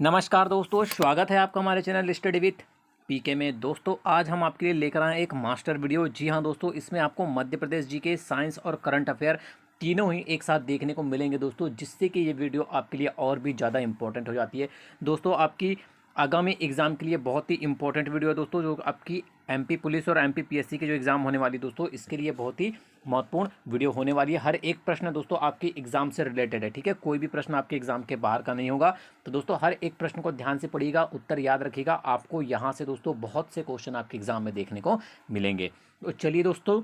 नमस्कार दोस्तों, स्वागत है आपका हमारे चैनल स्टडी विथ पीके में। दोस्तों आज हम आपके लिए लेकर आए एक मास्टर वीडियो। जी हाँ दोस्तों, इसमें आपको मध्य प्रदेश जीके, साइंस और करंट अफेयर तीनों ही एक साथ देखने को मिलेंगे दोस्तों, जिससे कि ये वीडियो आपके लिए और भी ज़्यादा इंपॉर्टेंट हो जाती है। दोस्तों आपकी आगामी एग्ज़ाम के लिए बहुत ही इंपॉर्टेंट वीडियो है दोस्तों, जो आपकी एमपी पुलिस और एमपी पीएससी की जो एग्ज़ाम होने वाली दोस्तों, इसके लिए बहुत ही महत्वपूर्ण वीडियो होने वाली है। हर एक प्रश्न दोस्तों आपके एग्जाम से रिलेटेड है, ठीक है। कोई भी प्रश्न आपके एग्जाम के बाहर का नहीं होगा। तो दोस्तों हर एक प्रश्न को ध्यान से पढ़िएगा, उत्तर याद रखिएगा। आपको यहाँ से दोस्तों बहुत से क्वेश्चन आपके एग्जाम में देखने को मिलेंगे। तो चलिए दोस्तों,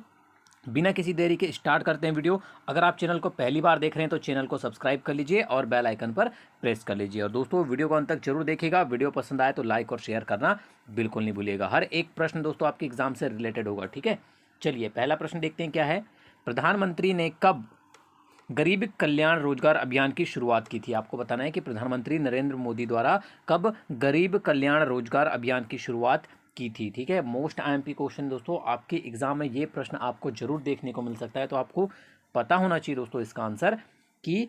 बिना किसी देरी के स्टार्ट करते हैं वीडियो। अगर आप चैनल को पहली बार देख रहे हैं तो चैनल को सब्सक्राइब कर लीजिए और बेल आइकन पर प्रेस कर लीजिए। और दोस्तों वीडियो को अंत तक जरूर देखिएगा। वीडियो पसंद आए तो लाइक और शेयर करना बिल्कुल नहीं भूलिएगा। हर एक प्रश्न दोस्तों आपके एग्जाम से रिलेटेड होगा, ठीक है। चलिए पहला प्रश्न देखते हैं क्या है। प्रधानमंत्री ने कब गरीब कल्याण रोजगार अभियान की शुरुआत की थी? आपको बताना है कि प्रधानमंत्री नरेंद्र मोदी द्वारा कब गरीब कल्याण रोजगार अभियान की शुरुआत की थी, ठीक है। मोस्ट आईएमपी क्वेश्चन दोस्तों, आपके एग्जाम में ये प्रश्न आपको जरूर देखने को मिल सकता है। तो आपको पता होना चाहिए दोस्तों इसका आंसर कि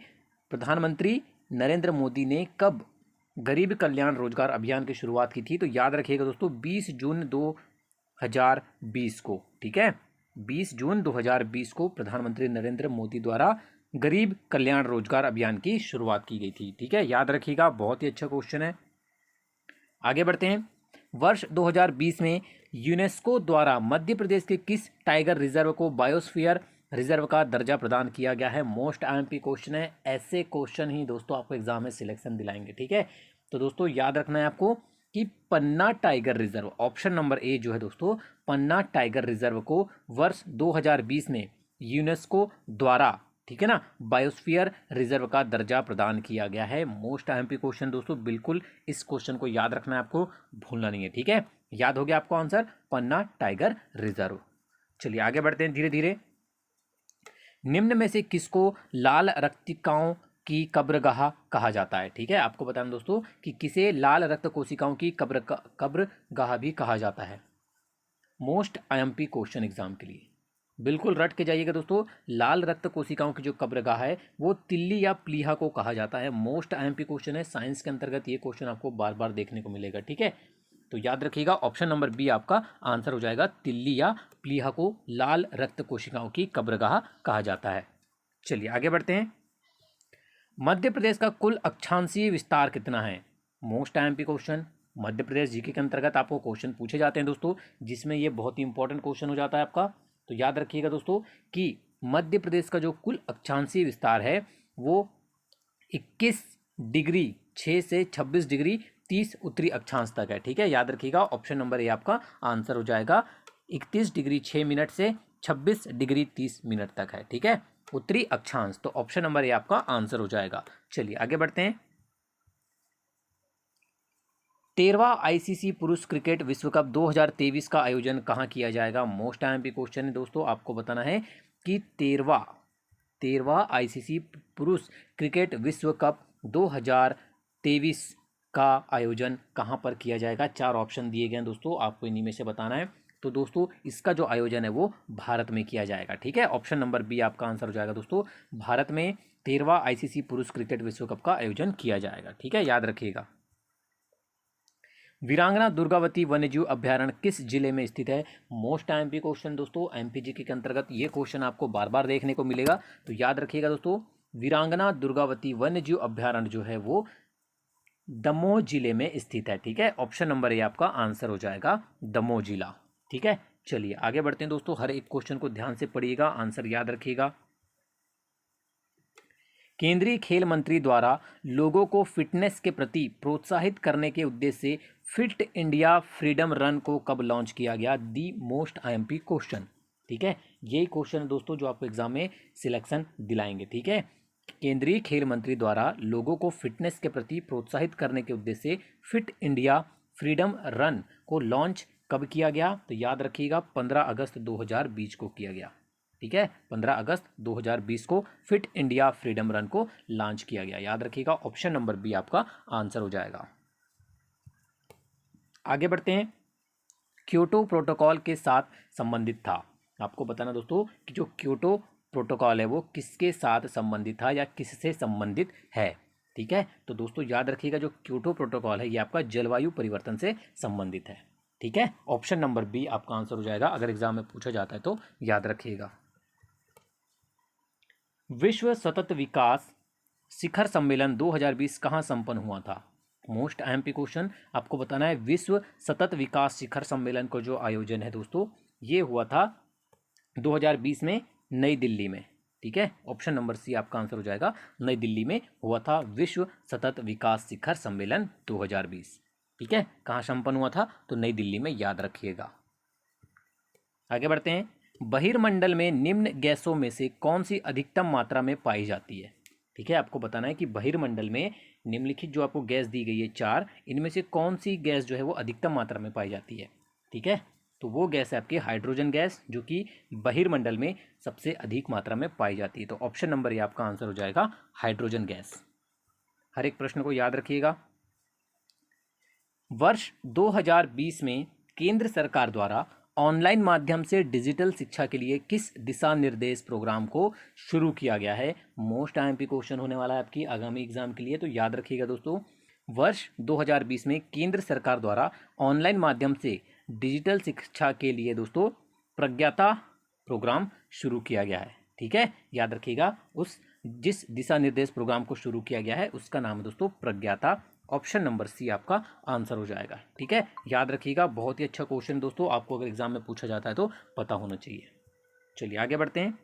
प्रधानमंत्री नरेंद्र मोदी ने कब गरीब कल्याण रोजगार अभियान की शुरुआत की थी। तो याद रखिएगा दोस्तों 20 जून 2020 को, ठीक है। 20 जून 2020 को प्रधानमंत्री नरेंद्र मोदी द्वारा गरीब कल्याण रोजगार अभियान की शुरुआत की गई थी, ठीक है। याद रखिएगा, बहुत ही अच्छा क्वेश्चन है। आगे बढ़ते हैं। वर्ष 2020 में यूनेस्को द्वारा मध्य प्रदेश के किस टाइगर रिजर्व को बायोस्फीयर रिजर्व का दर्जा प्रदान किया गया है? मोस्ट आईएमपी क्वेश्चन है। ऐसे क्वेश्चन ही दोस्तों आपको एग्जाम में सिलेक्शन दिलाएंगे, ठीक है। तो दोस्तों याद रखना है आपको कि Panna tiger reserve, option number A जो है दोस्तों, पन्ना टाइगर रिजर्व को वर्ष 2020 में यूनेस्को द्वारा, ठीक है ना, बायोस्फीयर रिजर्व का दर्जा प्रदान किया गया है। मोस्ट आईएमपी क्वेश्चन दोस्तों, बिल्कुल इस क्वेश्चन को याद रखना है, आपको भूलना नहीं है, ठीक है। याद हो गया आपको आंसर, पन्ना टाइगर रिजर्व। चलिए आगे बढ़ते हैं धीरे धीरे। निम्न में से किसको लाल रक्तिकाओं की कब्रगाह कहा जाता है? ठीक है, आपको बताना दोस्तों कि किसे लाल रक्त कोशिकाओं की कब्रगाह भी कहा जाता है। मोस्ट आईएमपी क्वेश्चन एग्जाम के लिए बिल्कुल रट के जाइएगा दोस्तों। लाल रक्त कोशिकाओं की जो कब्रगाह है वो तिल्ली या प्लीहा को कहा जाता है। मोस्ट आईएमपी क्वेश्चन है, साइंस के अंतर्गत ये क्वेश्चन आपको बार बार देखने को मिलेगा, ठीक है। तो याद रखिएगा ऑप्शन नंबर बी आपका आंसर हो जाएगा। तिल्ली या प्लीहा को लाल रक्त कोशिकाओं की कब्रगाह कहा जाता है। चलिए आगे बढ़ते हैं। मध्य प्रदेश का कुल अक्षांशीय विस्तार कितना है? Most IMP question, Madhya Pradesh GK के अंतर्गत आपको क्वेश्चन पूछे जाते हैं दोस्तों, जिसमें ये बहुत ही इंपॉर्टेंट क्वेश्चन हो जाता है आपका। तो याद रखिएगा दोस्तों कि मध्य प्रदेश का जो कुल अक्षांशीय विस्तार है वो 21 डिग्री 6 से 26 डिग्री 30 उत्तरी अक्षांश तक है, ठीक है। याद रखिएगा ऑप्शन नंबर ए आपका आंसर हो जाएगा। 31 डिग्री 6 मिनट से 26 डिग्री 30 मिनट तक है, ठीक है, उत्तरी अक्षांश। तो ऑप्शन नंबर ए आपका आंसर हो जाएगा। चलिए आगे बढ़ते हैं। 13वां आईसीसी पुरुष क्रिकेट विश्व कप 2023 का आयोजन कहाँ किया जाएगा? मोस्ट आईएमपी क्वेश्चन है दोस्तों, आपको बताना है कि 13वां आईसीसी पुरुष क्रिकेट विश्व कप 2023 का आयोजन कहाँ पर किया जाएगा? 4 ऑप्शन दिए गए हैं दोस्तों, आपको इन्हीं में से बताना है। तो दोस्तों इसका जो आयोजन है वो भारत में किया जाएगा, ठीक है। ऑप्शन नंबर बी आपका आंसर हो जाएगा दोस्तों। भारत में 13वां आईसीसी पुरुष क्रिकेट विश्व कप का आयोजन किया जाएगा, ठीक है, याद रखिएगा। वीरांगना दुर्गावती वन्यजीव अभ्यारण्य किस जिले में स्थित है? मोस्ट आईएमपी क्वेश्चन दोस्तों, एमपीजीके के अंतर्गत ये क्वेश्चन आपको बार बार देखने को मिलेगा। तो याद रखिएगा दोस्तों, वीरांगना दुर्गावती वन्यजीव अभ्यारण्य जो है वो दमोह जिले में स्थित है, ठीक है। ऑप्शन नंबर ए आपका आंसर हो जाएगा, दमोह जिला, ठीक है। चलिए आगे बढ़ते हैं दोस्तों, हर एक क्वेश्चन को ध्यान से पढ़िएगा, आंसर याद रखिएगा। केंद्रीय खेल मंत्री द्वारा लोगों को फिटनेस के प्रति प्रोत्साहित करने के उद्देश्य से फिट इंडिया फ्रीडम रन को कब लॉन्च किया गया? दी मोस्ट आईएमपी क्वेश्चन, ठीक है। यही क्वेश्चन है दोस्तों जो आपको एग्जाम में सिलेक्शन दिलाएंगे, ठीक है। केंद्रीय खेल मंत्री द्वारा लोगों को फिटनेस के प्रति प्रोत्साहित करने के उद्देश्य से फिट इंडिया फ्रीडम रन को लॉन्च कब किया गया? तो याद रखिएगा 15 अगस्त 2020 को किया गया, ठीक है। 15 अगस्त 2020 को फिट इंडिया फ्रीडम रन को लॉन्च किया गया। याद रखिएगा ऑप्शन नंबर बी आपका आंसर हो जाएगा। आगे बढ़ते हैं। क्योटो प्रोटोकॉल के साथ संबंधित था। आपको बताना दोस्तों कि जो क्योटो प्रोटोकॉल है वो किसके साथ संबंधित था या किससे संबंधित है, ठीक है, तो दोस्तों याद रखिएगा जो क्योटो प्रोटोकॉल है ये आपका जलवायु परिवर्तन से संबंधित है। ठीक है, ऑप्शन नंबर बी आपका आंसर हो जाएगा, अगर एग्जाम में पूछा जाता है तो याद रखिएगा। विश्व सतत विकास शिखर सम्मेलन 2020 कहाँ संपन्न हुआ था? मोस्ट एमपी क्वेश्चन आपको बताना है। विश्व सतत विकास शिखर सम्मेलन का जो आयोजन है दोस्तों ये हुआ था 2020 में नई दिल्ली में। ठीक है, ऑप्शन नंबर सी आपका आंसर हो जाएगा, नई दिल्ली में हुआ था विश्व सतत विकास शिखर सम्मेलन 2020। ठीक है, कहाँ संपन्न हुआ था? तो नई दिल्ली में, याद रखिएगा। आगे बढ़ते हैं। बहिर्मंडल में निम्न गैसों में से कौन सी अधिकतम मात्रा में पाई जाती है? ठीक है, आपको बताना है कि बहिर्मंडल में निम्नलिखित जो आपको गैस दी गई है चार, इनमें से कौन सी गैस जो है वो अधिकतम मात्रा में पाई जाती है। ठीक है, तो वो गैस है आपकी हाइड्रोजन गैस, जो कि बहिर्मंडल में सबसे अधिक मात्रा में पाई जाती है। तो ऑप्शन नंबर ये आपका आंसर हो जाएगा, हाइड्रोजन गैस। हर एक प्रश्न को याद रखिएगा। वर्ष 2020 में केंद्र सरकार द्वारा ऑनलाइन माध्यम से डिजिटल शिक्षा के लिए किस दिशा निर्देश प्रोग्राम को शुरू किया गया है? मोस्ट आईएमपी क्वेश्चन होने वाला है आपकी आगामी एग्जाम के लिए, तो याद रखिएगा दोस्तों। वर्ष 2020 में केंद्र सरकार द्वारा ऑनलाइन माध्यम से डिजिटल शिक्षा के लिए दोस्तों प्रज्ञाता प्रोग्राम शुरू किया गया है। ठीक है, याद रखिएगा, उस जिस दिशा निर्देश प्रोग्राम को शुरू किया गया है उसका नाम है दोस्तों प्रज्ञाता। ऑप्शन नंबर सी आपका आंसर हो जाएगा। ठीक है, याद रखिएगा, बहुत ही अच्छा क्वेश्चन दोस्तों, आपको अगर एग्जाम में पूछा जाता है तो पता होना चाहिए। चलिए आगे बढ़ते हैं।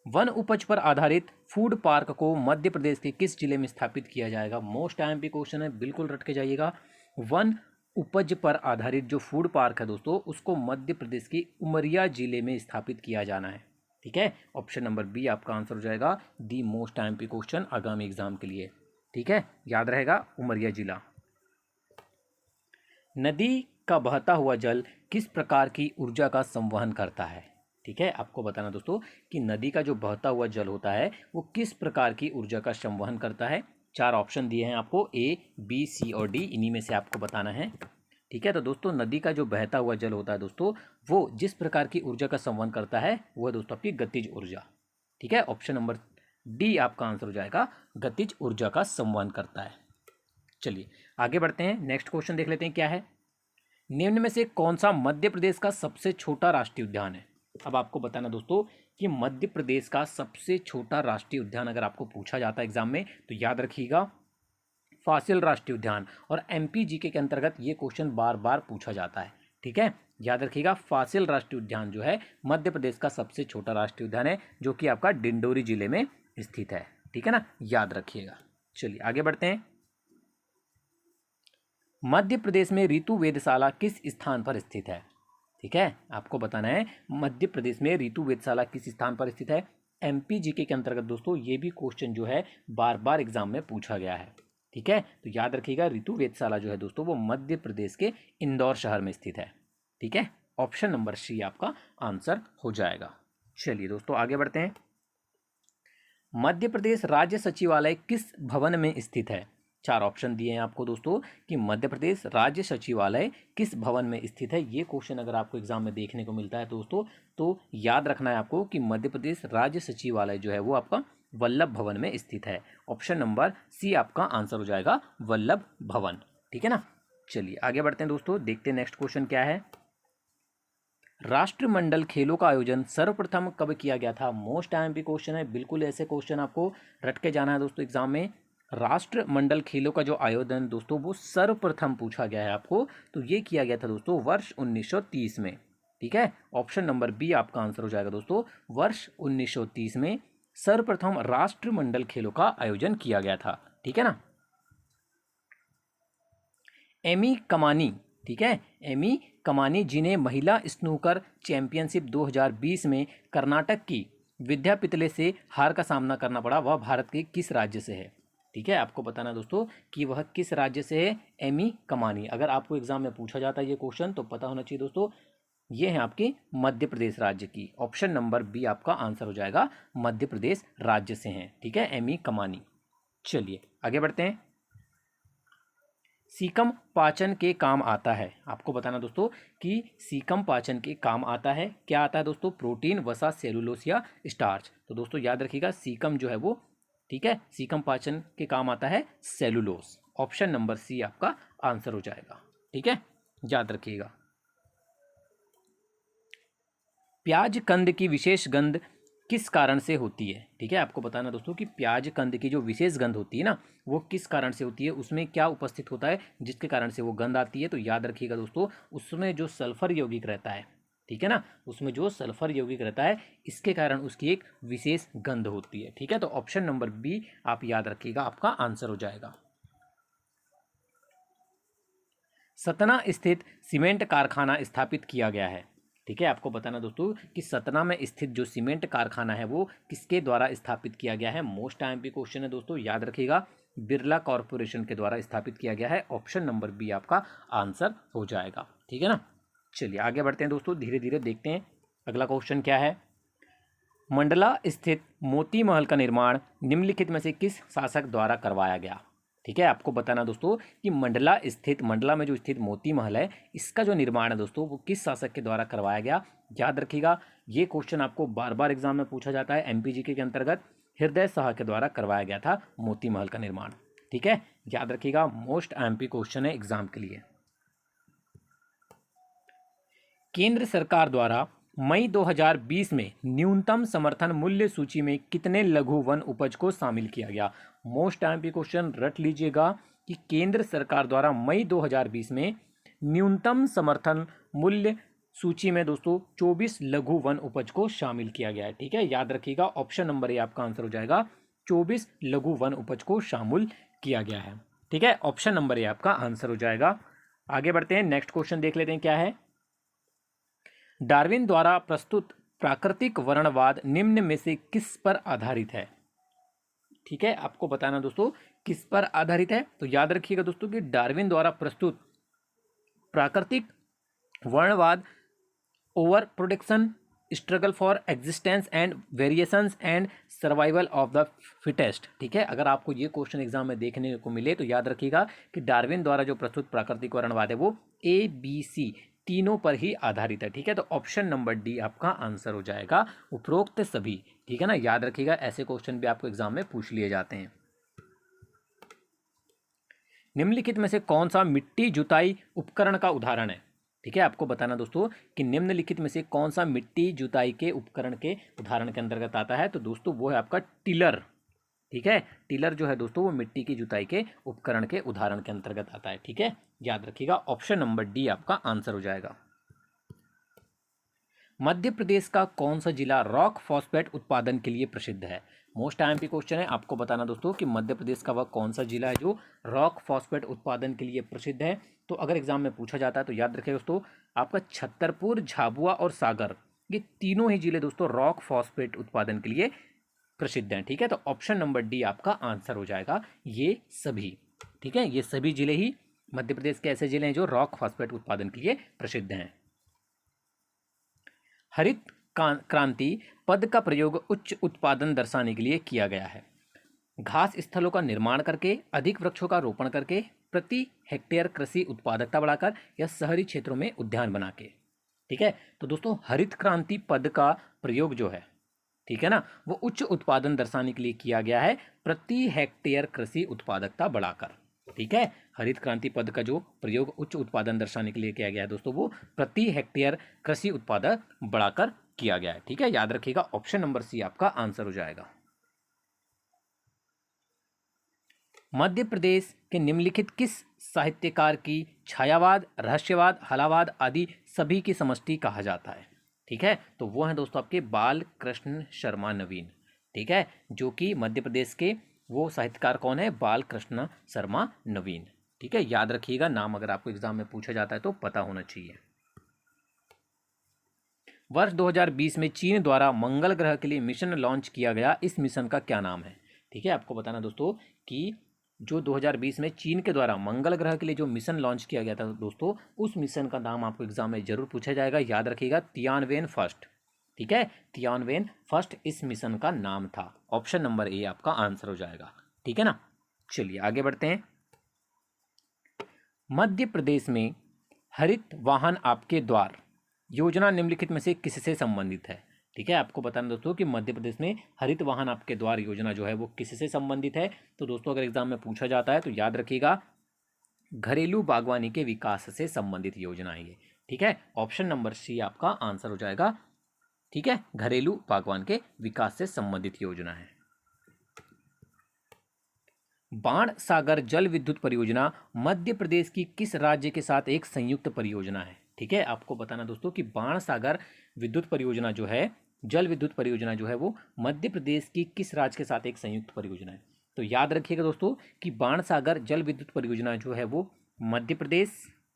वन उपज पर आधारित फूड पार्क को मध्य प्रदेश के किस जिले में स्थापित किया जाएगा? मोस्ट आईएमपी क्वेश्चन है, बिल्कुल रट के जाइएगा। वन उपज पर आधारित जो फूड पार्क है दोस्तों उसको मध्य प्रदेश के उमरिया जिले में स्थापित किया जाना है। ठीक है, ऑप्शन नंबर बी आपका आंसर हो जाएगा, दी मोस्ट आईएमपी क्वेश्चन आगामी एग्जाम के लिए। ठीक है, याद रहेगा, उमरिया जिला। नदी का बहता हुआ जल किस प्रकार की ऊर्जा का संवहन करता है? ठीक है, आपको बताना दोस्तों कि नदी का जो बहता हुआ जल होता है वो किस प्रकार की ऊर्जा का संवहन करता है। चार ऑप्शन दिए हैं आपको, ए, बी, सी और डी, इन्हीं में से आपको बताना है। ठीक है, तो दोस्तों नदी का जो बहता हुआ जल होता है दोस्तों वो जिस प्रकार की ऊर्जा का संवहन करता है वो है दोस्तों आपकी गतिज ऊर्जा। ठीक है, ऑप्शन नंबर डी आपका आंसर हो जाएगा, गतिज ऊर्जा का संवहन करता है। चलिए आगे बढ़ते हैं, नेक्स्ट क्वेश्चन देख लेते हैं क्या है। निम्न में से कौन सा मध्य प्रदेश का सबसे छोटा राष्ट्रीय उद्यान है? अब आपको बताना दोस्तों कि मध्य प्रदेश का सबसे छोटा राष्ट्रीय उद्यान अगर आपको पूछा जाता है एग्जाम में तो याद रखिएगा फासिल राष्ट्रीय उद्यान, और एमपी जीके के अंतर्गत ये क्वेश्चन बार बार पूछा जाता है। ठीक है, याद रखिएगा, फासिल राष्ट्रीय उद्यान जो है मध्य प्रदेश का सबसे छोटा राष्ट्रीय उद्यान है, जो कि आपका डिंडोरी जिले में स्थित है। ठीक है ना, याद रखिएगा। चलिए आगे बढ़ते हैं। मध्य प्रदेश में ऋतु वेधशाला किस स्थान पर स्थित है? ठीक है, आपको बताना है मध्य प्रदेश में ऋतु वेधशाला किस स्थान पर स्थित है। एमपी जीके के अंतर्गत दोस्तों ये भी क्वेश्चन जो है बार बार एग्जाम में पूछा गया है। ठीक है, तो याद रखिएगा ऋतु वेधशाला जो है दोस्तों वो मध्य प्रदेश के इंदौर शहर में स्थित है। ठीक है, ऑप्शन नंबर सी आपका आंसर हो जाएगा। चलिए दोस्तों आगे बढ़ते हैं। मध्य प्रदेश राज्य सचिवालय किस भवन में स्थित है? चार ऑप्शन दिए हैं आपको दोस्तों कि मध्य प्रदेश राज्य सचिवालय किस भवन में स्थित है। ये क्वेश्चन अगर आपको एग्जाम में देखने को मिलता है दोस्तों तो याद रखना है आपको कि मध्य प्रदेश राज्य सचिवालय जो है वो आपका वल्लभ भवन में स्थित है। ऑप्शन नंबर सी आपका आंसर हो जाएगा, वल्लभ भवन। ठीक है ना, चलिए आगे बढ़ते हैं दोस्तों, देखते हैं नेक्स्ट क्वेश्चन क्या है। राष्ट्रमंडल खेलों का आयोजन सर्वप्रथम कब किया गया था? मोस्ट आईएमपी क्वेश्चन है, बिल्कुल ऐसे क्वेश्चन आपको रट के जाना है दोस्तों एग्जाम में। राष्ट्रमंडल खेलों का जो आयोजन दोस्तों वो सर्वप्रथम पूछा गया है आपको, तो ये किया गया था दोस्तों वर्ष 1930 में। ठीक है, ऑप्शन नंबर बी आपका आंसर हो जाएगा दोस्तों, वर्ष 1930 में सर्वप्रथम राष्ट्रमंडल खेलों का आयोजन किया गया था। ठीक है ना। एमी कमानी, ठीक है, एमी कमानी जिन्हें महिला स्नूकर चैंपियनशिप 2020 में कर्नाटक की विद्यापितले से हार का सामना करना पड़ा, वह भारत के किस राज्य से है? ठीक है, आपको बताना दोस्तों कि वह किस राज्य से है, एमी कमानी। अगर आपको एग्जाम में पूछा जाता है ये क्वेश्चन तो पता होना चाहिए दोस्तों, ये है आपकी मध्य प्रदेश राज्य की। ऑप्शन नंबर बी आपका आंसर हो जाएगा, मध्य प्रदेश राज्य से हैं। ठीक है, एमी कमानी। चलिए आगे बढ़ते हैं। सीकम पाचन के काम आता है, आपको बताना दोस्तों कि सीकम पाचन के काम आता है। क्या आता है दोस्तों? प्रोटीन, वसा, सेलुलोस या स्टार्च। तो दोस्तों याद रखिएगा सीकम जो है वो ठीक है, सीकम पाचन के काम आता है सेलुलोज। ऑप्शन नंबर सी आपका आंसर हो जाएगा। ठीक है, याद रखिएगा। प्याज कंद की विशेष गंध किस कारण से होती है? ठीक है, आपको बताना दोस्तों कि प्याज कंद की जो विशेष गंध होती है ना, वो किस कारण से होती है, उसमें क्या उपस्थित होता है जिसके कारण से वो गंध आती है? तो याद रखिएगा दोस्तों, उसमें जो सल्फर यौगिक रहता है, ठीक है ना, उसमें जो सल्फर यौगिक रहता है, इसके कारण उसकी एक विशेष गंध होती है। ठीक है, तो ऑप्शन नंबर बी आप याद रखिएगा, आपका आंसर हो जाएगा। सतना स्थित सीमेंट कारखाना स्थापित किया गया है। ठीक है, आपको बताना दोस्तों कि सतना में स्थित जो सीमेंट कारखाना है वो किसके द्वारा स्थापित किया गया है? मोस्ट आईएमपी क्वेश्चन है दोस्तों, याद रखिएगा, बिरला कॉरपोरेशन के द्वारा स्थापित किया गया है। ऑप्शन नंबर बी आपका आंसर हो जाएगा। ठीक है ना, चलिए आगे बढ़ते हैं दोस्तों, धीरे धीरे देखते हैं अगला क्वेश्चन क्या है। मंडला स्थित मोती महल का निर्माण निम्नलिखित में से किस शासक द्वारा करवाया गया? ठीक है, आपको बताना दोस्तों कि मंडला में जो स्थित मोती महल है, इसका जो निर्माण है दोस्तों वो किस शासक के द्वारा करवाया गया? याद रखिएगा, ये क्वेश्चन आपको बार बार एग्जाम में पूछा जाता है। एमपीजीके के अंतर्गत हृदय शाह के द्वारा करवाया गया था मोती महल का निर्माण। ठीक है, याद रखिएगा, मोस्ट एमपी क्वेश्चन है एग्जाम के लिए। केंद्र सरकार द्वारा मई 2020 में न्यूनतम समर्थन मूल्य सूची में कितने लघु वन उपज को शामिल किया गया? मोस्ट एमपी क्वेश्चन रट लीजिएगा कि केंद्र सरकार द्वारा मई 2020 में न्यूनतम समर्थन मूल्य सूची में दोस्तों 24 लघु वन उपज को शामिल किया गया है। ठीक है, याद रखिएगा, ऑप्शन नंबर ए आपका आंसर हो जाएगा, 24 लघु वन उपज को शामिल किया गया है। ठीक है, ऑप्शन नंबर ए आपका आंसर हो जाएगा। आगे बढ़ते हैं, नेक्स्ट क्वेश्चन देख लेते हैं क्या है। डार्विन द्वारा प्रस्तुत प्राकृतिक वर्णवाद निम्न में से किस पर आधारित है? ठीक है, आपको बताना दोस्तों किस पर आधारित है। तो याद रखिएगा दोस्तों कि डार्विन द्वारा प्रस्तुत प्राकृतिक वर्णवाद overproduction, struggle for existence and variations and survival of the fittest. ठीक है, अगर आपको ये क्वेश्चन एग्जाम में देखने को मिले तो याद रखिएगा कि डार्विन द्वारा जो प्रस्तुत प्राकृतिक वर्णवाद है वो ABC तीनों पर ही आधारित है। ठीक है, तो ऑप्शन नंबर डी आपका आंसर हो जाएगा, उपरोक्त सभी। ठीक है ना, याद रखिएगा, ऐसे क्वेश्चन भी आपको एग्जाम में पूछ लिए जाते हैं। निम्नलिखित में से कौन सा मिट्टी जुताई उपकरण का उदाहरण है? ठीक है, आपको बताना दोस्तों कि निम्नलिखित में से कौन सा मिट्टी जुताई के उपकरण के उदाहरण के अंतर्गत आता है? तो दोस्तों वो है आपका टिलर। ठीक है, टिलर जो है दोस्तों वो मिट्टी की जुताई के उपकरण के उदाहरण के अंतर्गत आता है। ठीक है, याद रखिएगा, ऑप्शन नंबर डी आपका आंसर हो जाएगा। मध्य प्रदेश का कौन सा जिला रॉक फॉस्फेट उत्पादन के लिए प्रसिद्ध है? मोस्ट आईएमपी क्वेश्चन है, आपको बताना दोस्तों कि मध्य प्रदेश का वह कौन सा जिला है जो रॉक फॉस्फेट उत्पादन के लिए प्रसिद्ध है। तो अगर एग्जाम में पूछा जाता है तो याद रखिए दोस्तों, आपका छतरपुर, झाबुआ और सागर, ये तीनों ही जिले दोस्तों रॉक फॉस्फेट उत्पादन के लिए प्रसिद्ध हैं। ठीक है, तो ऑप्शन नंबर डी आपका आंसर हो जाएगा, ये सभी। ठीक है, ये सभी जिले ही मध्य प्रदेश के ऐसे जिले हैं जो रॉक फॉस्फेट उत्पादन के लिए प्रसिद्ध हैं। हरित क्रांति पद का प्रयोग उच्च उत्पादन दर्शाने के लिए किया गया है। घास स्थलों का निर्माण करके, अधिक वृक्षों का रोपण करके, प्रति हेक्टेयर कृषि उत्पादकता बढ़ाकर, या शहरी क्षेत्रों में उद्यान बना के। ठीक है, तो दोस्तों हरित क्रांति पद का प्रयोग जो है, ठीक है ना, वो उच्च उत्पादन दर्शाने के लिए किया गया है, प्रति हेक्टेयर कृषि उत्पादकता बढ़ाकर। ठीक है, हरित क्रांति पद का जो प्रयोग उच्च उत्पादन दर्शाने के लिए किया गया है दोस्तों, वो प्रति हेक्टेयर कृषि उत्पादक बढ़ाकर किया गया है। ठीक है, याद रखिएगा, ऑप्शन नंबर सी आपका आंसर हो जाएगा। मध्य प्रदेश के निम्नलिखित किस साहित्यकार की छायावाद, रहस्यवाद, हलावाद आदि सभी की समष्टि कहा जाता है? ठीक है, तो वो हैं दोस्तों आपके बाल कृष्ण शर्मा नवीन। ठीक है, जो कि मध्य प्रदेश के वो साहित्यकार कौन है? बाल कृष्ण शर्मा नवीन। ठीक है, याद रखिएगा, नाम अगर आपको एग्जाम में पूछा जाता है तो पता होना चाहिए। वर्ष 2020 में चीन द्वारा मंगल ग्रह के लिए मिशन लॉन्च किया गया, इस मिशन का क्या नाम है? ठीक है, आपको बताना दोस्तों कि जो 2020 में चीन के द्वारा मंगल ग्रह के लिए जो मिशन लॉन्च किया गया था दोस्तों, उस मिशन का नाम आपको एग्जाम में जरूर पूछा जाएगा। याद रखिएगा, तियानवेन फर्स्ट। ठीक है, तियानवेन फर्स्ट इस मिशन का नाम था। ऑप्शन नंबर ए आपका आंसर हो जाएगा। ठीक है ना, चलिए आगे बढ़ते हैं। मध्य प्रदेश में हरित वाहन आपके द्वार योजना निम्नलिखित में से किससे संबंधित है? ठीक है, आपको बताना दोस्तों कि मध्य प्रदेश में हरित वाहन आपके द्वार योजना जो है वो किससे संबंधित है। तो दोस्तों अगर एग्जाम में पूछा जाता है तो याद रखिएगा घरेलू बागवानी के विकास से संबंधित योजना है ये। ठीक है, ऑप्शन नंबर सी आपका आंसर हो जाएगा। ठीक है, घरेलू बागवान के विकास से संबंधित योजना है। बाण सागर जल विद्युत परियोजना मध्य प्रदेश की किस राज्य के साथ एक संयुक्त परियोजना है। ठीक है, आपको बताना दोस्तों कि बाण सागर विद्युत परियोजना जो है, जल विद्युत परियोजना जो है वो मध्य प्रदेश की किस राज्य के साथ एक संयुक्त परियोजना है। तो याद रखिएगा दोस्तों कि बाण सागर जल विद्युत परियोजना जो है वो मध्य प्रदेश,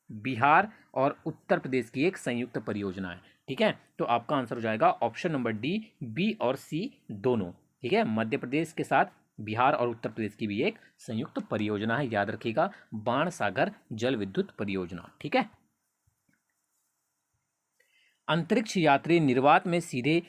बिहार और उत्तर प्रदेश की एक संयुक्त परियोजना है। ठीक है, तो आपका आंसर हो जाएगा ऑप्शन नंबर डी, बी और सी दोनों। ठीक है, मध्य प्रदेश के साथ बिहार और उत्तर प्रदेश की भी एक संयुक्त परियोजना है, याद रखिएगा बाण सागर जल विद्युत परियोजना। ठीक है, अंतरिक्ष यात्री निर्वात में सीधे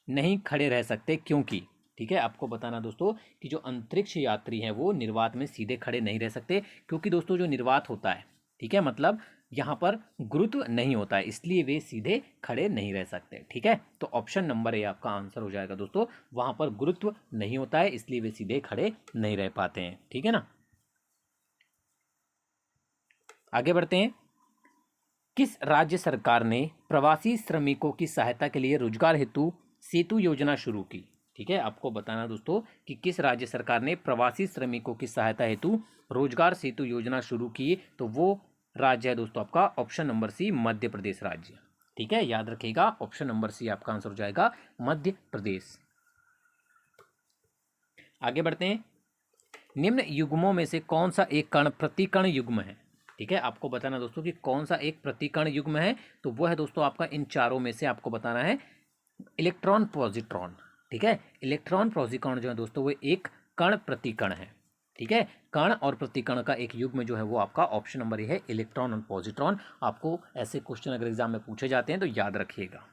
नहीं खड़े रह सकते क्योंकि। ठीक है, आपको बताना दोस्तों कि जो अंतरिक्ष यात्री हैं वो निर्वात में सीधे खड़े नहीं रह सकते क्योंकि दोस्तों जो निर्वात होता है, ठीक है, मतलब यहाँ पर गुरुत्व नहीं होता है, इसलिए वे सीधे खड़े नहीं रह सकते। ठीक है, तो ऑप्शन नंबर ए आपका आंसर हो जाएगा दोस्तों, वहाँ पर गुरुत्व नहीं होता है इसलिए वे सीधे खड़े नहीं रह पाते हैं। ठीक है ना, आगे बढ़ते हैं। किस राज्य सरकार ने प्रवासी श्रमिकों की सहायता के लिए रोजगार हेतु सेतु योजना शुरू की। ठीक है, आपको बताना दोस्तों कि किस राज्य सरकार ने प्रवासी श्रमिकों की सहायता हेतु रोजगार सेतु योजना शुरू की। तो वो राज्य है दोस्तों आपका option number C, Madhya Pradesh राज्य। ठीक है, याद रखिएगा ऑप्शन नंबर सी आपका आंसर हो जाएगा मध्य प्रदेश। आगे बढ़ते हैं। निम्न युग्मों में से कौन सा एक कण प्रतिकण युग्म है। ठीक है, आपको बताना दोस्तों कि कौन सा एक प्रतिकण युग्म है। तो वो है दोस्तों आपका इन चारों में से आपको बताना है इलेक्ट्रॉन पॉजिट्रॉन। ठीक है, इलेक्ट्रॉन पॉजिट्रॉन जो है दोस्तों वो एक कण प्रतिकण है। ठीक है, कण और प्रतिकण का एक युग्म जो है वो आपका ऑप्शन नंबर ए है, इलेक्ट्रॉन और पॉजिट्रॉन। आपको ऐसे क्वेश्चन अगर एग्जाम में पूछे जाते हैं तो याद रखिएगा।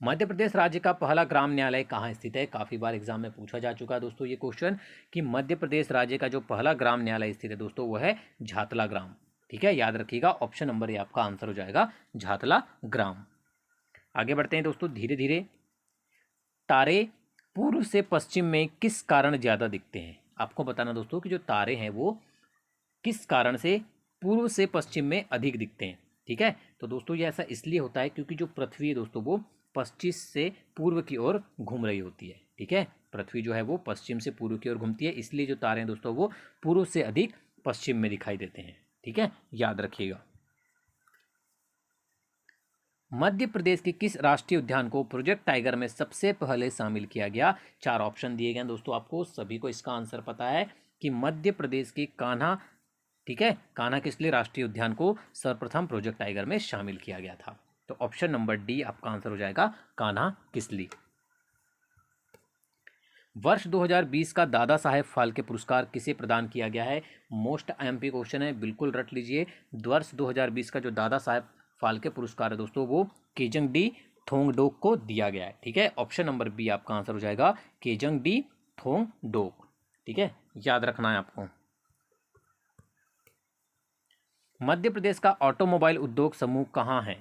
मध्य प्रदेश राज्य का पहला ग्राम न्यायालय कहाँ स्थित है। काफ़ी बार एग्जाम में पूछा जा चुका है दोस्तों ये क्वेश्चन कि मध्य प्रदेश राज्य का जो पहला ग्राम न्यायालय स्थित है दोस्तों वो है झातला ग्राम। ठीक है, याद रखिएगा ऑप्शन नंबर ए आपका आंसर हो जाएगा झातला ग्राम। आगे बढ़ते हैं दोस्तों धीरे धीरे। तारे पूर्व से पश्चिम में किस कारण ज़्यादा दिखते हैं। आपको बताना दोस्तों कि जो तारे हैं वो किस कारण से पूर्व से पश्चिम में अधिक दिखते हैं। ठीक है, तो दोस्तों ये ऐसा इसलिए होता है क्योंकि जो पृथ्वी है दोस्तों वो पश्चिम से पूर्व की ओर घूम रही होती है। ठीक है, पृथ्वी जो है वो पश्चिम से पूर्व की ओर घूमती है, इसलिए जो तारे हैं दोस्तों वो पूर्व से अधिक पश्चिम में दिखाई देते हैं। ठीक है, याद रखिएगा। मध्य प्रदेश के किस राष्ट्रीय उद्यान को प्रोजेक्ट टाइगर में सबसे पहले शामिल किया गया। चार ऑप्शन दिए गए हैं दोस्तों, आपको सभी को इसका आंसर पता है कि मध्य प्रदेश के कान्हा, ठीक है, कान्हा किसली राष्ट्रीय उद्यान को सर्वप्रथम प्रोजेक्ट टाइगर में शामिल किया गया था। तो ऑप्शन नंबर डी आपका आंसर हो जाएगा कान्हा किसली। वर्ष 2020 का दादा साहेब फाल्के पुरस्कार किसे प्रदान किया गया है। मोस्ट एमपी क्वेश्चन है, बिल्कुल रट लीजिए। वर्ष 2020 का जो दादा साहेब फाल्के पुरस्कार है दोस्तों वो केजंग डी थोंगडोक को दिया गया है। ठीक है, ऑप्शन नंबर बी आपका आंसर हो जाएगा केजंग डी थोंगडोक। ठीक है, याद रखना है आपको। मध्य प्रदेश का ऑटोमोबाइल उद्योग समूह कहाँ है।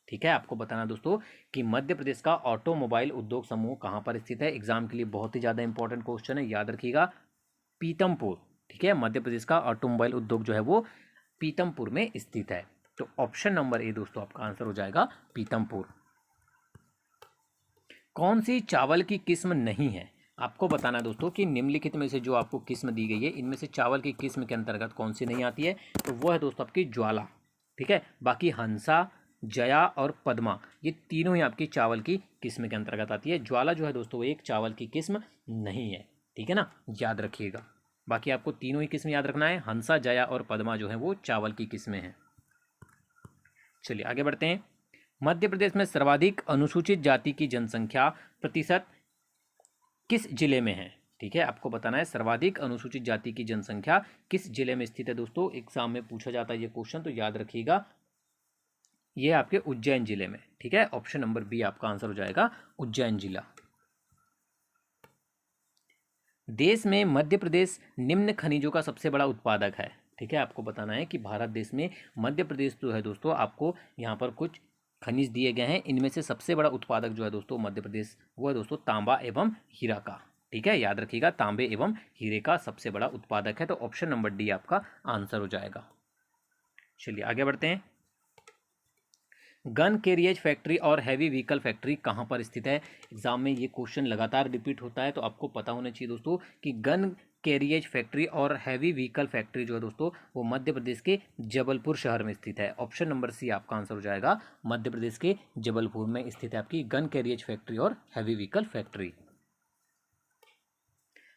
ठीक है, आपको बताना दोस्तों कि मध्य प्रदेश का ऑटोमोबाइल उद्योग समूह कहाँ पर स्थित है। एग्जाम के लिए बहुत ही ज़्यादा इंपॉर्टेंट क्वेश्चन है, याद रखिएगा पीतमपुर। ठीक है, मध्य प्रदेश का ऑटोमोबाइल उद्योग जो है वो पीतमपुर में स्थित है। तो ऑप्शन नंबर ए दोस्तों आपका आंसर हो जाएगा पीतमपुर। कौन सी चावल की किस्म नहीं है। आपको बताना दोस्तों कि निम्नलिखित में से जो आपको किस्म दी गई है इनमें से चावल की किस्म के अंतर्गत कौन सी नहीं आती है। तो वो है दोस्तों आपकी ज्वाला। ठीक है, बाकी हंसा, जया और पद्मा ये तीनों ही आपकी चावल की किस्म के अंतर्गत आती है। ज्वाला जो है दोस्तों वो एक चावल की किस्म नहीं है। ठीक है ना, याद रखिएगा। बाकी आपको तीनों ही किस्म याद रखना है, हंसा, जया और पद्मा जो है वो चावल की किस्में हैं। चलिए आगे बढ़ते हैं। मध्य प्रदेश में सर्वाधिक अनुसूचित जाति की जनसंख्या प्रतिशत किस जिले में है। ठीक है, आपको बताना है सर्वाधिक अनुसूचित जाति की जनसंख्या किस जिले में स्थित है। दोस्तों एग्जाम में पूछा जाता है ये क्वेश्चन, तो याद रखिएगा ये आपके उज्जैन जिले में। ठीक है, ऑप्शन नंबर बी आपका आंसर हो जाएगा उज्जैन जिला। देश में मध्य प्रदेश निम्न खनिजों का सबसे बड़ा उत्पादक है। ठीक है, आपको बताना है कि भारत देश में मध्य प्रदेश जो है दोस्तों आपको यहाँ पर कुछ खनिज दिए गए हैं, इनमें से सबसे बड़ा उत्पादक जो है दोस्तों मध्य प्रदेश, वो है दोस्तों तांबा एवं हीरा का। ठीक है, याद रखिएगा, तांबे एवं हीरे का सबसे बड़ा उत्पादक है। तो ऑप्शन नंबर डी आपका आंसर हो जाएगा। चलिए आगे बढ़ते हैं। गन कैरियज फैक्ट्री और हैवी व्हीकल फैक्ट्री कहाँ पर स्थित है? एग्जाम में ये क्वेश्चन लगातार रिपीट होता है, तो आपको पता होना चाहिए दोस्तों कि गन कैरियज फैक्ट्री और हैवी व्हीकल फैक्ट्री जो है दोस्तों वो मध्य प्रदेश के जबलपुर शहर में स्थित है। ऑप्शन नंबर सी आपका आंसर हो जाएगा। मध्य प्रदेश के जबलपुर में स्थित है आपकी गन कैरियज फैक्ट्री और हैवी व्हीकल फैक्ट्री।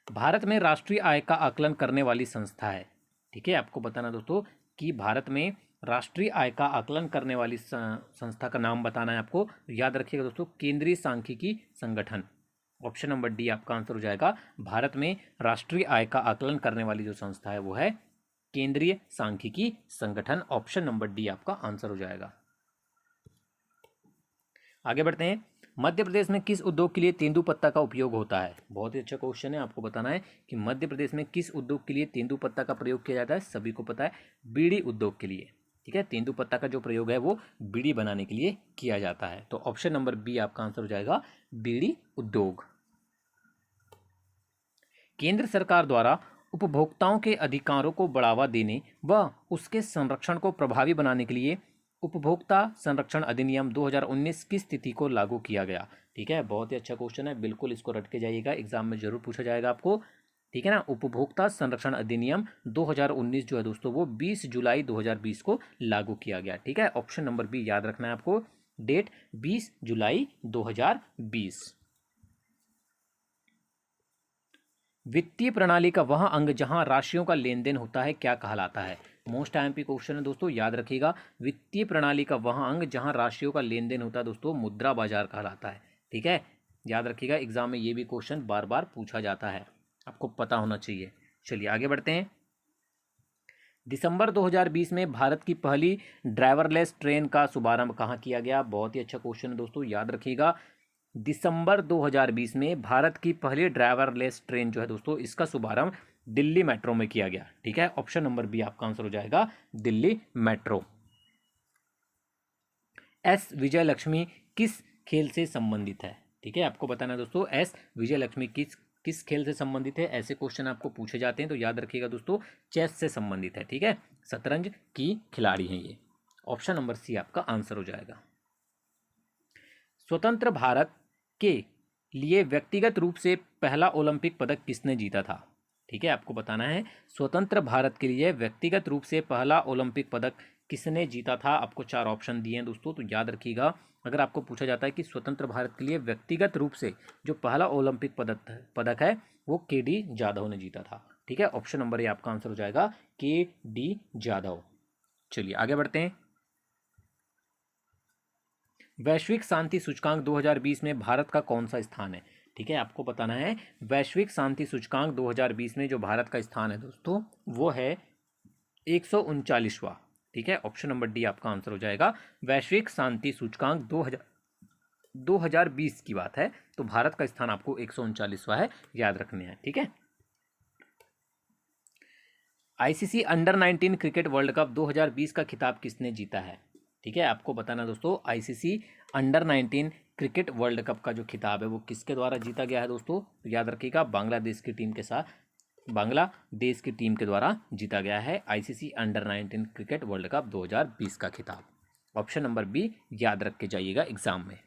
भारत में राष्ट्रीय आय का आकलन करने वाली संस्था है। ठीक है, आपको बताना दोस्तों कि भारत में राष्ट्रीय आय का आकलन करने वाली संस्था का नाम बताना है आपको। याद रखिएगा दोस्तों, केंद्रीय सांख्यिकी संगठन। ऑप्शन नंबर डी आपका आंसर हो जाएगा। भारत में राष्ट्रीय आय का आकलन करने वाली जो संस्था है वो है केंद्रीय सांख्यिकी संगठन। ऑप्शन नंबर डी आपका आंसर हो जाएगा। आगे बढ़ते हैं। मध्य प्रदेश में किस उद्योग के लिए तेंदुपत्ता का उपयोग होता है? बहुत ही अच्छा क्वेश्चन है। आपको बताना है कि मध्य प्रदेश में किस उद्योग के लिए तेंदुपत्ता का प्रयोग किया जाता है। सभी को पता है, बीड़ी उद्योग के लिए। ठीक है, तेंदुपत्ता का जो प्रयोग है वो बीड़ी बनाने के लिए किया जाता है। तो ऑप्शन नंबर बी आपका आंसर हो जाएगा, बीड़ी उद्योग। केंद्र सरकार द्वारा उपभोक्ताओं के अधिकारों को बढ़ावा देने व उसके संरक्षण को प्रभावी बनाने के लिए उपभोक्ता संरक्षण अधिनियम 2019 की स्थिति को लागू किया गया। ठीक है, बहुत ही अच्छा क्वेश्चन है, बिल्कुल इसको रट के जाइएगा, एग्जाम में जरूर पूछा जाएगा आपको। ठीक है ना, उपभोक्ता संरक्षण अधिनियम 2019 जो है दोस्तों वो 20 जुलाई 2020 को लागू किया गया। ठीक है, ऑप्शन नंबर बी याद रखना है आपको, डेट 20 जुलाई 2020। वित्तीय प्रणाली का वह अंग जहां राशियों का लेन देन होता है क्या कहलाता है? मोस्ट आईएमपी क्वेश्चन है दोस्तों, याद रखिएगा। वित्तीय प्रणाली का वह अंग जहां राशियों का लेन देन होता है दोस्तों मुद्रा बाजार कहलाता है। ठीक है, याद रखिएगा, एग्जाम में ये भी क्वेश्चन बार बार पूछा जाता है, आपको पता होना चाहिए। चलिए आगे बढ़ते हैं। दिसंबर 2020 में भारत की पहली ड्राइवरलेस ट्रेन का शुभारंभ कहाँ किया गया? बहुत ही अच्छा क्वेश्चन है दोस्तों, याद रखिएगा। दिसंबर 2020 में भारत की पहली ड्राइवरलेस ट्रेन जो है दोस्तों इसका शुभारंभ दिल्ली मेट्रो में किया गया। ठीक है, ऑप्शन नंबर बी आपका आंसर हो जाएगा, दिल्ली मेट्रो। एस विजय लक्ष्मी किस खेल से संबंधित है? ठीक है, आपको बताना है दोस्तों, एस विजय लक्ष्मी किस खेल से संबंधित है। ऐसे क्वेश्चन आपको पूछे जाते हैं, तो याद रखिएगा दोस्तों, चेस से संबंधित है। ठीक है, शतरंज की खिलाड़ी हैं ये। ऑप्शन नंबर सी आपका आंसर हो जाएगा। स्वतंत्र भारत के लिए व्यक्तिगत रूप से पहला ओलंपिक पदक किसने जीता था? ठीक है, आपको बताना है, स्वतंत्र भारत के लिए व्यक्तिगत रूप से पहला ओलंपिक पदक किसने जीता था। आपको 4 ऑप्शन दिए हैं दोस्तों, तो याद रखिएगा, अगर आपको पूछा जाता है कि स्वतंत्र भारत के लिए व्यक्तिगत रूप से जो पहला ओलंपिक पदक है वो के.डी. जाधव ने जीता था। ठीक है, ऑप्शन नंबर ए आपका आंसर हो जाएगा, के.डी. जाधव। चलिए आगे बढ़ते हैं। वैश्विक शांति सूचकांक 2020 में भारत का कौन सा स्थान है? ठीक है, आपको बताना है, वैश्विक शांति सूचकांक 2020 में जो भारत का स्थान है दोस्तों वो है 139वां। ठीक है, ऑप्शन नंबर डी आपका आंसर हो जाएगा। वैश्विक शांति सूचकांक 2020 की बात है, तो भारत का स्थान आपको 139वां है, याद रखने हैं। ठीक है, ICC under 19 cricket world cup 2020 का खिताब किसने जीता है? ठीक है, आपको बताना दोस्तों, ICC under 19 cricket world cup का जो खिताब है वो किसके द्वारा जीता गया है दोस्तों? तो याद रखिएगा, बांग्लादेश की टीम के द्वारा जीता गया है ICC under 19 cricket world cup 2020 का खिताब। ऑप्शन नंबर बी याद रख के जाइएगा एग्जाम में।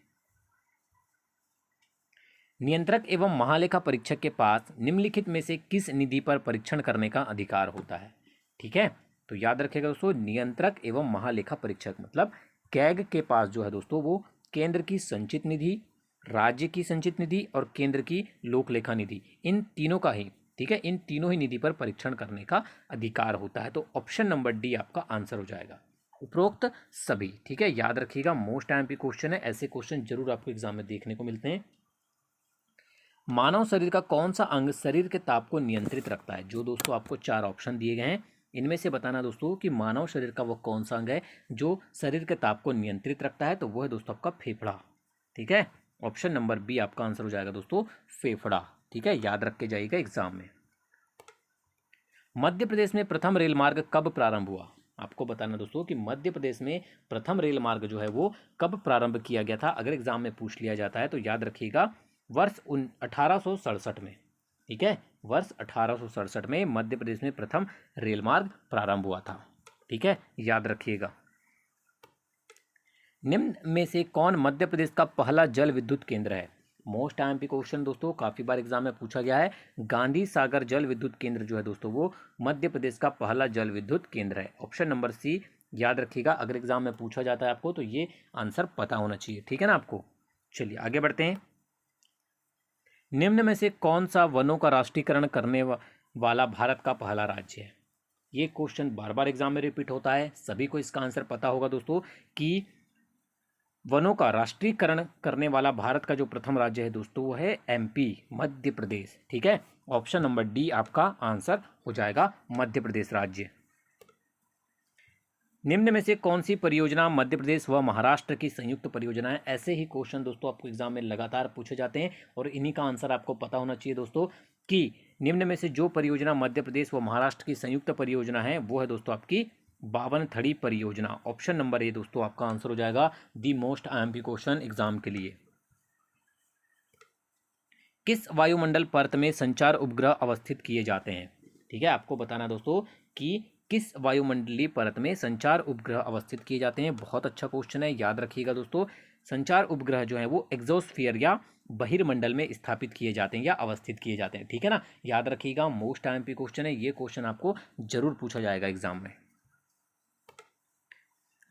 नियंत्रक एवं महालेखा परीक्षक के पास निम्नलिखित में से किस निधि पर परीक्षण करने का अधिकार होता है? ठीक है, तो याद रखिएगा दोस्तों, नियंत्रक एवं महालेखा परीक्षक मतलब कैग के पास जो है दोस्तों वो केंद्र की संचित निधि, राज्य की संचित निधि और केंद्र की लोक लेखा निधि, इन तीनों का ही, ठीक है, इन तीनों ही निधि पर परीक्षण करने का अधिकार होता है। तो ऑप्शन नंबर डी आपका आंसर हो जाएगा, उपरोक्त सभी। ठीक है, याद रखिएगा, मोस्ट आईएमपी क्वेश्चन है, ऐसे क्वेश्चन जरूर आपको एग्जाम में देखने को मिलते हैं। मानव शरीर का कौन सा अंग शरीर के ताप को नियंत्रित रखता है? जो दोस्तों आपको 4 ऑप्शन दिए गए हैं, इनमें से बताना दोस्तों कि मानव शरीर का वो कौन सा अंग है जो शरीर के ताप को नियंत्रित रखता है। तो वो है दोस्तों आपका फेफड़ा। ठीक है, ऑप्शन नंबर बी आपका आंसर हो जाएगा दोस्तों, फेफड़ा। ठीक है, याद रख के जाइएगा एग्जाम में। मध्य प्रदेश में प्रथम रेल मार्ग कब प्रारंभ हुआ? आपको बताना दोस्तों कि मध्य प्रदेश में प्रथम रेल मार्ग जो है वो कब प्रारंभ किया गया था। अगर एग्जाम में पूछ लिया जाता है तो याद रखिएगा वर्ष 1867 में। ठीक है, वर्ष 1867 में मध्य प्रदेश में प्रथम रेल मार्ग प्रारंभ हुआ था। ठीक है, याद रखिएगा। निम्न में से कौन मध्य प्रदेश का पहला जल विद्युत केंद्र है। मोस्ट आईएमपी क्वेश्चन दोस्तों, काफ़ी बार एग्जाम में पूछा गया है। गांधी सागर जल विद्युत केंद्र जो है दोस्तों वो मध्य प्रदेश का पहला जल विद्युत केंद्र है। ऑप्शन नंबर सी याद रखिएगा। अगर एग्जाम में पूछा जाता है आपको तो ये आंसर पता होना चाहिए। ठीक है ना आपको। चलिए आगे बढ़ते हैं। निम्न में से कौन सा वनों का राष्ट्रीयकरण करने वाला भारत का पहला राज्य है। ये क्वेश्चन बार बार एग्जाम में रिपीट होता है, सभी को इसका आंसर पता होगा दोस्तों कि वनों का राष्ट्रीयकरण करने वाला भारत का जो प्रथम राज्य है दोस्तों वो है एमपी, मध्य प्रदेश। ठीक है, ऑप्शन नंबर डी आपका आंसर हो जाएगा, मध्य प्रदेश राज्य। निम्न में से कौन सी परियोजना मध्य प्रदेश व महाराष्ट्र की संयुक्त परियोजना है। ऐसे ही क्वेश्चन दोस्तों आपको एग्जाम में लगातार पूछे जाते हैं और इन्हीं का आंसर आपको पता होना चाहिए दोस्तों कि निम्न में से जो परियोजना मध्य प्रदेश व महाराष्ट्र की संयुक्त परियोजना है वो है दोस्तों आपकी बावनथड़ी परियोजना। ऑप्शन नंबर ए दोस्तों आपका आंसर हो जाएगा, the most IMP question exam के लिए। किस वायुमंडल परत में संचार उपग्रह अवस्थित किए जाते हैं। ठीक है, आपको बताना दोस्तों कि किस वायुमंडलीय परत में संचार उपग्रह अवस्थित किए जाते हैं। बहुत अच्छा क्वेश्चन है, याद रखिएगा दोस्तों। संचार उपग्रह जो है वो एग्जोस्फीयर या बहिर्मंडल में स्थापित किए जाते हैं या अवस्थित किए जाते हैं। ठीक है ना, याद रखिएगा, मोस्ट आईएमपी क्वेश्चन है, ये क्वेश्चन आपको जरूर पूछा जाएगा एग्जाम में।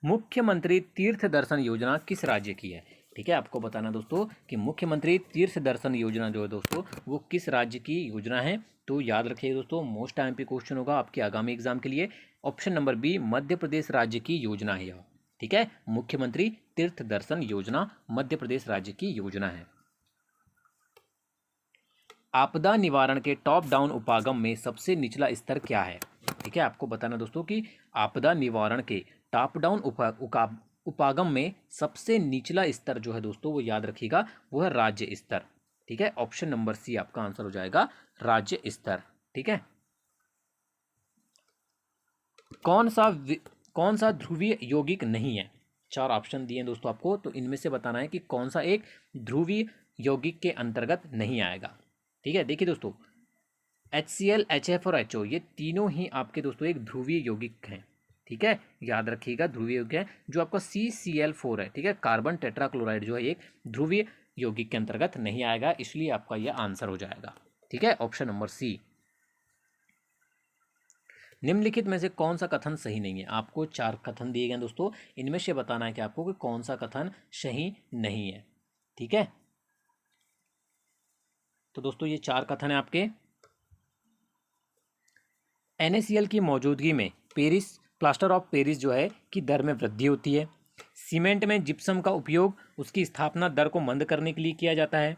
मुख्यमंत्री तीर्थ दर्शन योजना किस राज्य की है। ठीक है, आपको बताना दोस्तों कि मुख्यमंत्री तीर्थ दर्शन योजना जो है दोस्तों वो किस राज्य की योजना है। तो याद रखिए दोस्तों, मोस्ट आईएमपी क्वेश्चन होगा आपके आगामी एग्जाम के लिए। Option number B Madhya Pradesh राज्य की योजना है यह। ठीक है, मुख्यमंत्री तीर्थ दर्शन योजना मध्य प्रदेश राज्य की योजना है। आपदा निवारण के टॉप डाउन उपागम में सबसे निचला स्तर क्या है। ठीक है, आपको बताना दोस्तों कि आपदा निवारण के टॉप डाउन उपागम में सबसे निचला स्तर जो है दोस्तों वो याद रखिएगा वो है राज्य स्तर। ठीक है, ऑप्शन नंबर सी आपका आंसर हो जाएगा, राज्य स्तर। ठीक है, कौन सा ध्रुवीय यौगिक नहीं है। चार ऑप्शन दिए दोस्तों आपको, तो इनमें से बताना है कि कौन सा एक ध्रुवीय यौगिक के अंतर्गत नहीं आएगा। ठीक है, देखिए दोस्तों HCl, HF और HO ये तीनों ही आपके दोस्तों एक ध्रुवीय यौगिक हैं। ठीक है, याद रखिएगा ध्रुवीय यौगिक है। जो आपका CCl4 है, ठीक है, कार्बन टेट्राक्लोराइड जो है एक ध्रुवीय यौगिक के अंतर्गत नहीं आएगा, इसलिए आपका यह आंसर हो जाएगा। ठीक है, ऑप्शन नंबर सी। निम्नलिखित में से कौन सा कथन सही नहीं है। आपको चार कथन दिए गए दोस्तों, इनमें से बताना है कि आपको कि कौन सा कथन सही नहीं है। ठीक है, तो दोस्तों ये चार कथन है आपके। NaCl की मौजूदगी में प्लास्टर ऑफ पेरिस जो है की दर में वृद्धि होती है। सीमेंट में जिप्सम का उपयोग उसकी स्थापना दर को मंद करने के लिए किया जाता है।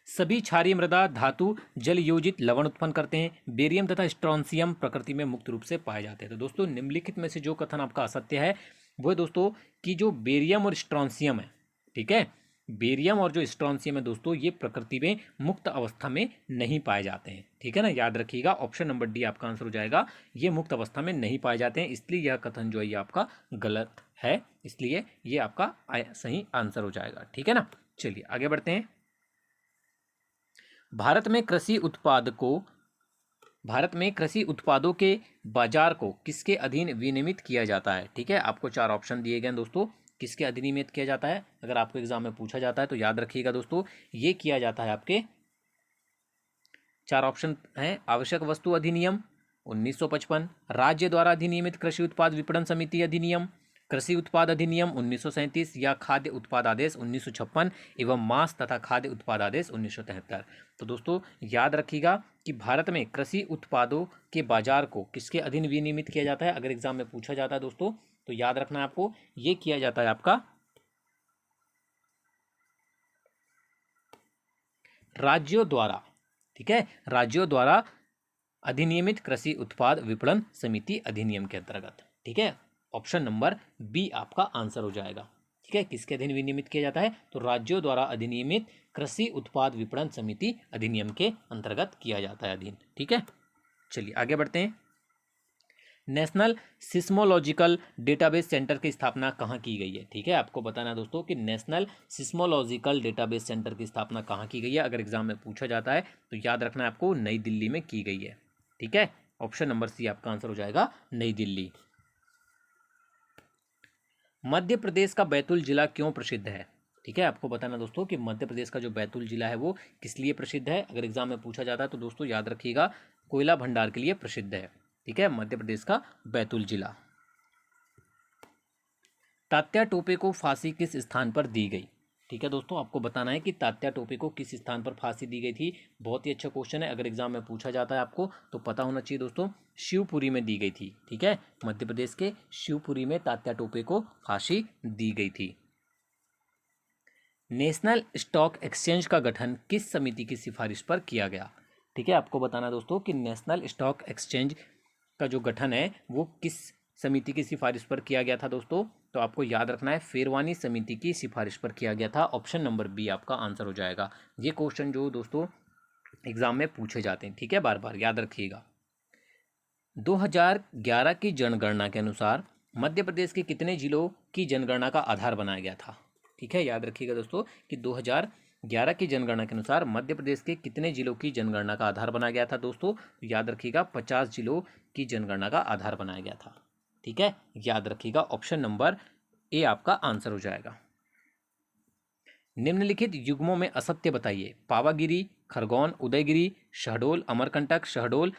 सभी क्षारीय मृदा धातु जल योजित लवण उत्पन्न करते हैं। बेरियम तथा स्ट्रॉन्सियम प्रकृति में मुक्त रूप से पाए जाते हैं। तो दोस्तों निम्नलिखित में से जो कथन आपका असत्य है वो है दोस्तों कि जो बेरियम और स्ट्रॉन्सियम है, ठीक है, बेरियम और जो स्ट्रॉन्सियम है दोस्तों ये प्रकृति में मुक्त अवस्था में नहीं पाए जाते हैं। ठीक है ना, याद रखिएगा, ऑप्शन नंबर डी आपका आंसर हो जाएगा, ये मुक्त अवस्था में नहीं पाए जाते हैं, इसलिए यह कथन जो है ये आपका गलत है, इसलिए ये आपका सही आंसर हो जाएगा। ठीक है ना, चलिए आगे बढ़ते हैं। भारत में कृषि उत्पादों के बाजार को किसके अधीन विनियमित किया जाता है। ठीक है, आपको चार ऑप्शन दिए गए हैं दोस्तों, किसके अधीन नियमित किया जाता है। अगर आपको एग्जाम में पूछा जाता है तो याद रखिएगा दोस्तों, ये किया जाता है आपके चार ऑप्शन हैं। आवश्यक वस्तु अधिनियम 1955, राज्य द्वारा अधिनियमित कृषि उत्पाद विपणन समिति अधिनियम, कृषि उत्पाद अधिनियम 1937 या खाद्य उत्पाद आदेश 1956 एवं मांस तथा खाद्य उत्पाद आदेश 1973। तो दोस्तों याद रखिएगा कि भारत में कृषि उत्पादों के बाजार को किसके अधीन विनियमित किया जाता है। अगर एग्जाम में पूछा जाता है दोस्तों तो याद रखना है आपको, ये किया जाता है आपका राज्यों द्वारा। ठीक है, राज्यों द्वारा अधिनियमित कृषि उत्पाद विपणन समिति अधिनियम के अंतर्गत। ठीक है, ऑप्शन नंबर बी आपका आंसर हो जाएगा। ठीक है, किसके अधीन विनियमित किया जाता है, तो राज्यों द्वारा अधिनियमित कृषि उत्पाद विपणन समिति अधिनियम के अंतर्गत किया जाता है अधीन। ठीक है, चलिए आगे बढ़ते हैं। नेशनल सिस्मोलॉजिकल डेटाबेस सेंटर की स्थापना कहाँ की गई है? ठीक है, आपको बताना है दोस्तों कि नेशनल सिस्मोलॉजिकल डेटाबेस सेंटर की स्थापना कहाँ की गई है। अगर एग्जाम में पूछा जाता है तो याद रखना है आपको, नई दिल्ली में की गई है। ठीक है, ऑप्शन नंबर सी आपका आंसर हो जाएगा, नई दिल्ली। मध्य प्रदेश का बैतूल जिला क्यों प्रसिद्ध है? ठीक है, आपको बताना दोस्तों कि मध्य प्रदेश का जो बैतूल जिला है वो किस लिए प्रसिद्ध है। अगर एग्जाम में पूछा जाता है तो दोस्तों याद रखिएगा, कोयला भंडार के लिए प्रसिद्ध है। ठीक है, मध्य प्रदेश का बैतूल जिला। तात्या टोपे को फांसी किस स्थान पर दी गई? ठीक है दोस्तों, आपको बताना है कि तात्या टोपे को किस स्थान पर फांसी दी गई थी। बहुत ही अच्छा क्वेश्चन है, अगर एग्जाम में पूछा जाता है आपको तो पता होना चाहिए दोस्तों। शिवपुरी में दी गई थी। ठीक है, मध्य प्रदेश के शिवपुरी में तात्या टोपे को फांसी दी गई थी। नेशनल स्टॉक एक्सचेंज का गठन किस समिति की सिफारिश पर किया गया? ठीक है, आपको बताना दोस्तों कि नेशनल स्टॉक एक्सचेंज का जो गठन है वो किस समिति की सिफारिश पर किया गया था दोस्तों? तो आपको याद रखना है, फेरवानी समिति की सिफारिश पर किया गया था। ऑप्शन नंबर बी आपका आंसर हो जाएगा। ये क्वेश्चन जो दोस्तों एग्जाम में पूछे जाते हैं, ठीक है, बार बार याद रखिएगा। 2011 की जनगणना के अनुसार मध्य प्रदेश के कितने जिलों की जनगणना का आधार बनाया गया था? ठीक है, याद रखिएगा दोस्तों कि 2011 की जनगणना के अनुसार मध्य प्रदेश के कितने जिलों की जनगणना का आधार बनाया गया था दोस्तों? याद रखिएगा, 50 जिलों की जनगणना का आधार बनाया गया था। ठीक है, याद रखिएगा, ऑप्शन नंबर ए आपका आंसर हो जाएगा। निम्नलिखित युग्मों में असत्य बताइए। पावागिरी, खरगोन, उदयगिरी, शहडोल, अमरकंटक, शहडोल,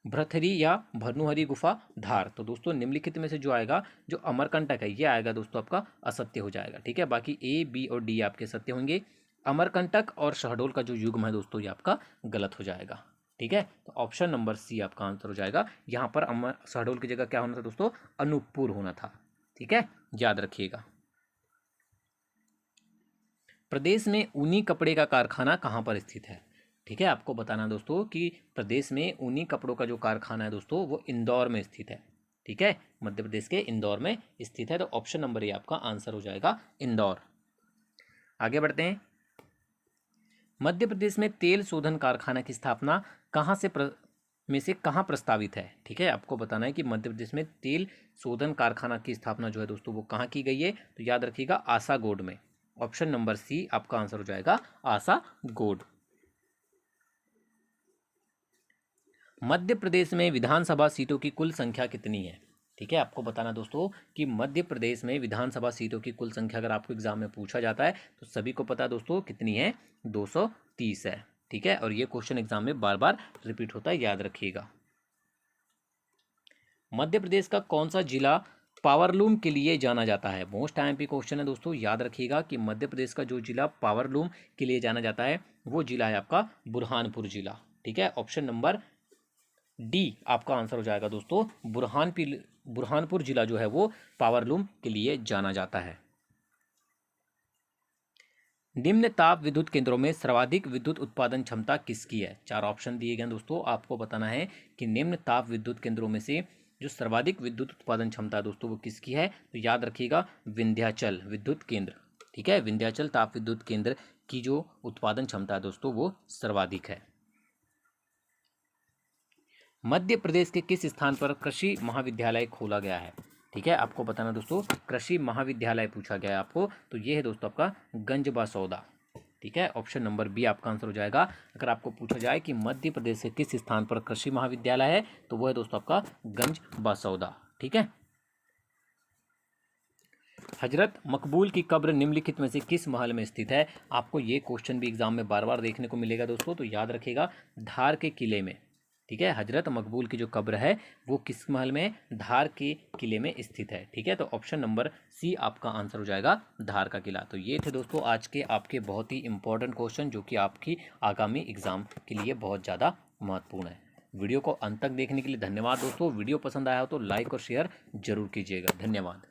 भ्रथरी या भर्नुहरी गुफा, धार। तो दोस्तों निम्नलिखित में से जो आएगा, जो अमरकंटक है, ये आएगा दोस्तों आपका असत्य हो जाएगा। ठीक है, बाकी ए, बी और डी आपके सत्य होंगे। अमरकंटक और शहडोल का जो युग्म है दोस्तों ये आपका गलत हो जाएगा। ठीक है, तो ऑप्शन नंबर सी आपका आंसर हो जाएगा। यहाँ पर शहडोल की जगह क्या होना था दोस्तों? अनूपपुर होना था। ठीक है, याद रखिएगा। प्रदेश में ऊनी कपड़े का कारखाना कहाँ पर स्थित है? ठीक है, आपको बताना दोस्तों कि प्रदेश में ऊनी कपड़ों का जो कारखाना है दोस्तों वो इंदौर में स्थित है। ठीक है, मध्य प्रदेश के इंदौर में स्थित है। तो ऑप्शन नंबर ए आपका आंसर हो जाएगा, इंदौर। आगे बढ़ते हैं। मध्य प्रदेश में तेल शोधन कारखाना की स्थापना में से कहाँ प्रस्तावित है? ठीक है, आपको बताना है कि मध्य प्रदेश में तेल शोधन कारखाना की स्थापना जो है दोस्तों वो कहाँ की गई है? तो याद रखिएगा, आसागोड में। ऑप्शन नंबर सी आपका आंसर हो जाएगा, आसागोड। मध्य प्रदेश में विधानसभा सीटों की कुल संख्या कितनी है? ठीक है, आपको बताना दोस्तों कि मध्य प्रदेश में विधानसभा सीटों की कुल संख्या अगर आपको एग्जाम में पूछा जाता है तो सभी को पता है दोस्तों कितनी है? 230 है। ठीक है, और ये क्वेश्चन एग्जाम में बार बार रिपीट होता है, याद रखिएगा। मध्य प्रदेश का कौन सा जिला पावरलूम के लिए जाना जाता है? मोस्ट आईएमपी क्वेश्चन है दोस्तों, याद रखिएगा कि मध्य प्रदेश का जो जिला पावरलूम के लिए जाना जाता है वो जिला है आपका बुरहानपुर जिला। ठीक है, ऑप्शन नंबर डी आपका आंसर हो जाएगा दोस्तों। बुरहानपुर जिला जो है वो पावरलूम के लिए जाना जाता है। निम्न ताप विद्युत केंद्रों में सर्वाधिक विद्युत उत्पादन क्षमता किसकी है? 4 ऑप्शन दिए गए दोस्तों, आपको बताना है कि निम्न ताप विद्युत केंद्रों में से जो सर्वाधिक विद्युत उत्पादन क्षमता है दोस्तों वो किसकी है? तो याद रखिएगा, विंध्याचल विद्युत केंद्र। ठीक है, विंध्याचल ताप विद्युत केंद्र की जो उत्पादन क्षमता है दोस्तों वो सर्वाधिक है। मध्य प्रदेश के किस स्थान पर कृषि महाविद्यालय खोला गया है? ठीक है, आपको बताना दोस्तों, कृषि महाविद्यालय पूछा गया है आपको, तो ये है दोस्तों आपका गंजबासौदा। ठीक है, ऑप्शन नंबर बी आपका आंसर हो जाएगा। अगर आपको पूछा जाए कि मध्य प्रदेश के किस स्थान पर कृषि महाविद्यालय है तो वो है दोस्तों आपका गंजबासौदा। ठीक है। हजरत मकबूल की कब्र निम्नलिखित में से किस महल में स्थित है? आपको ये क्वेश्चन भी एग्जाम में बार बार देखने को मिलेगा दोस्तों, तो याद रखिएगा, धार के किले में। ठीक है, हजरत मकबूल की जो कब्र है वो किस महल में? धार के किले में स्थित है। ठीक है, तो ऑप्शन नंबर सी आपका आंसर हो जाएगा, धार का किला। तो ये थे दोस्तों आज के आपके बहुत ही इंपॉर्टेंट क्वेश्चन जो कि आपकी आगामी एग्जाम के लिए बहुत ज़्यादा महत्वपूर्ण है। वीडियो को अंत तक देखने के लिए धन्यवाद दोस्तों। वीडियो पसंद आया हो तो लाइक और शेयर जरूर कीजिएगा। धन्यवाद।